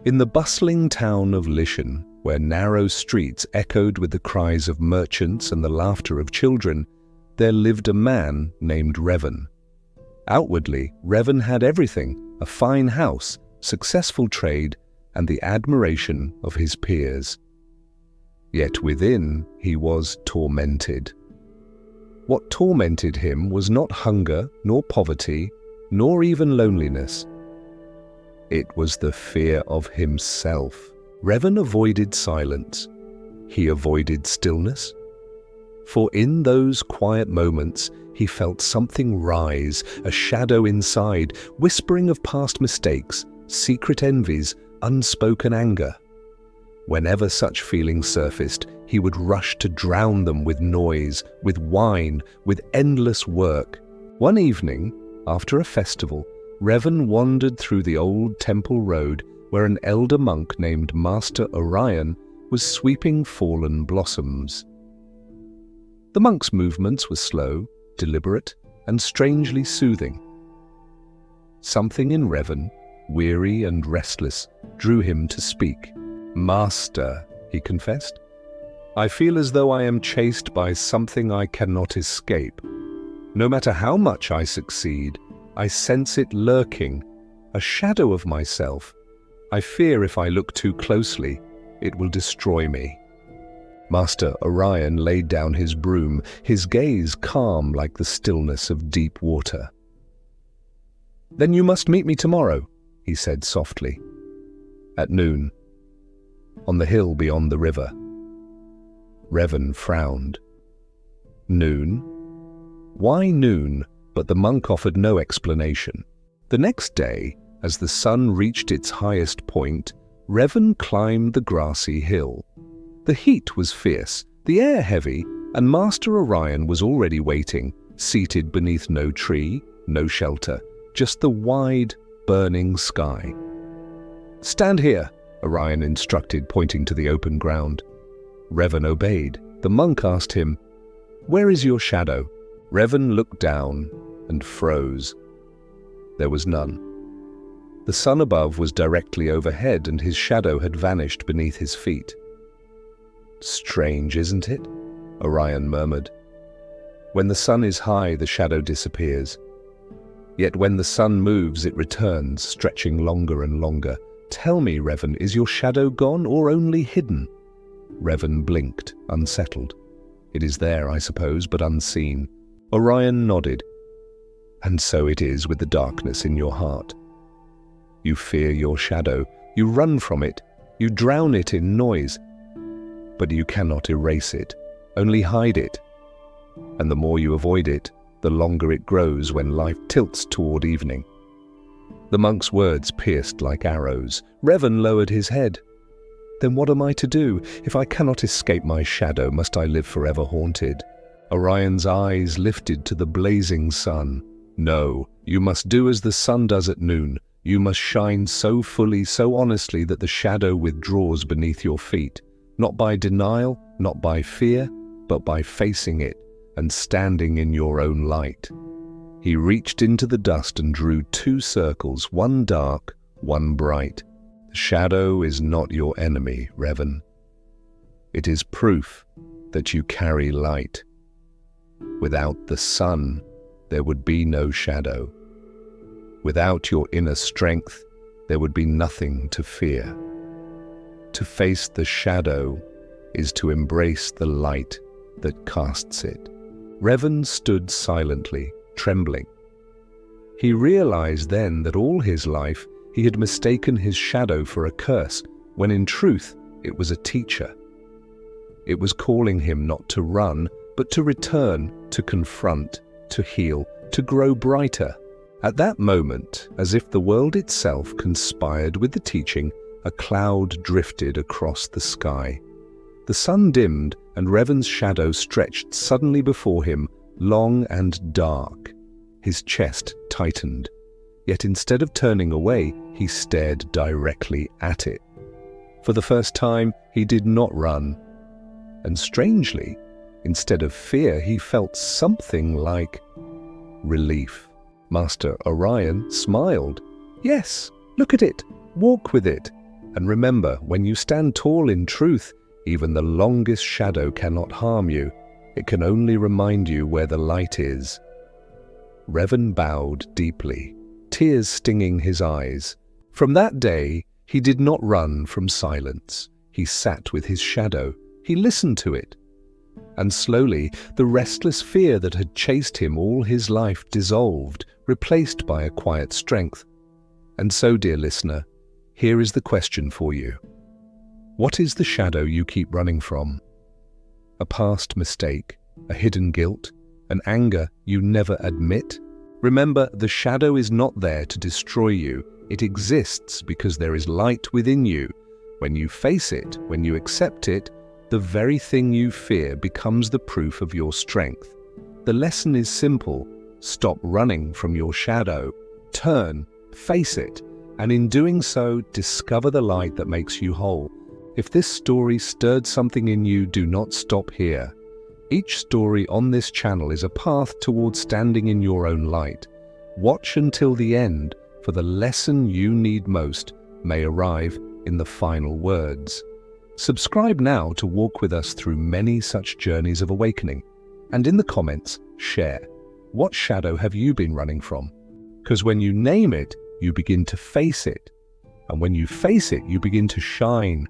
In the bustling town of Lishan, where narrow streets echoed with the cries of merchants and the laughter of children, there lived a man named Revan. Outwardly, Revan had everything: a fine house, successful trade, and the admiration of his peers. Yet within, he was tormented. What tormented him was not hunger, nor poverty, nor even loneliness. It was the fear of himself. Revan avoided silence. He avoided stillness. For in those quiet moments, he felt something rise, a shadow inside, whispering of past mistakes, secret envies, unspoken anger. Whenever such feelings surfaced, he would rush to drown them with noise, with wine, with endless work. One evening, after a festival, Revan wandered through the old temple road where an elder monk named Master Orion was sweeping fallen blossoms. The monk's movements were slow, deliberate, and strangely soothing. Something in Revan, weary and restless, drew him to speak. "Master," he confessed, "I feel as though I am chased by something I cannot escape. No matter how much I succeed, I sense it lurking, a shadow of myself. I fear if I look too closely, it will destroy me." Master Orion laid down his broom, his gaze calm like the stillness of deep water. "Then you must meet me tomorrow," he said softly. "At noon, on the hill beyond the river." Revan frowned. Noon? Why noon? But the monk offered no explanation. The next day, as the sun reached its highest point, Revan climbed the grassy hill. The heat was fierce, the air heavy, and Master Orion was already waiting, seated beneath no tree, no shelter, just the wide, burning sky. "Stand here," Orion instructed, pointing to the open ground. Revan obeyed. The monk asked him, "Where is your shadow?" Revan looked down and froze. There was none. The sun above was directly overhead, and his shadow had vanished beneath his feet. "Strange, isn't it?" Orion murmured. "When the sun is high, the shadow disappears. Yet when the sun moves, it returns, stretching longer and longer. Tell me, Revan, is your shadow gone or only hidden?" Revan blinked, unsettled. "It is there, I suppose, but unseen." Orion nodded. "And so it is with the darkness in your heart. You fear your shadow, you run from it, you drown it in noise. But you cannot erase it, only hide it. And the more you avoid it, the longer it grows when life tilts toward evening." The monk's words pierced like arrows. Revan lowered his head. "Then what am I to do? If I cannot escape my shadow, must I live forever haunted?" Orion's eyes lifted to the blazing sun. "No, you must do as the sun does at noon. You must shine so fully, so honestly that the shadow withdraws beneath your feet, not by denial, not by fear, but by facing it and standing in your own light." He reached into the dust and drew 2 circles, one dark, one bright. "The shadow is not your enemy, Revan. It is proof that you carry light. Without the sun, there would be no shadow. Without your inner strength, there would be nothing to fear. To face the shadow is to embrace the light that casts it." Revan stood silently, trembling. He realized then that all his life he had mistaken his shadow for a curse, when in truth it was a teacher. It was calling him not to run, but to return, to confront, to heal, to grow brighter. At that moment, as if the world itself conspired with the teaching, a cloud drifted across the sky. The sun dimmed, and Revan's shadow stretched suddenly before him, long and dark. His chest tightened, yet instead of turning away, he stared directly at it. For the first time, he did not run. And strangely, instead of fear, he felt something like relief. Master Orion smiled. "Yes, look at it, walk with it." And remember, when you stand tall in truth, even the longest shadow cannot harm you. It can only remind you where the light is. Revan bowed deeply, tears stinging his eyes. From that day, he did not run from silence. He sat with his shadow. He listened to it. And slowly, the restless fear that had chased him all his life dissolved, replaced by a quiet strength. And so, dear listener, here is the question for you. What is the shadow you keep running from? A past mistake, a hidden guilt, an anger you never admit? Remember, the shadow is not there to destroy you. It exists because there is light within you. When you face it, when you accept it, the very thing you fear becomes the proof of your strength. The lesson is simple. Stop running from your shadow. Turn, face it, and in doing so, discover the light that makes you whole. If this story stirred something in you, do not stop here. Each story on this channel is a path towards standing in your own light. Watch until the end, for the lesson you need most may arrive in the final words. Subscribe now to walk with us through many such journeys of awakening. And in the comments, share. What shadow have you been running from? Because when you name it, you begin to face it. And when you face it, you begin to shine.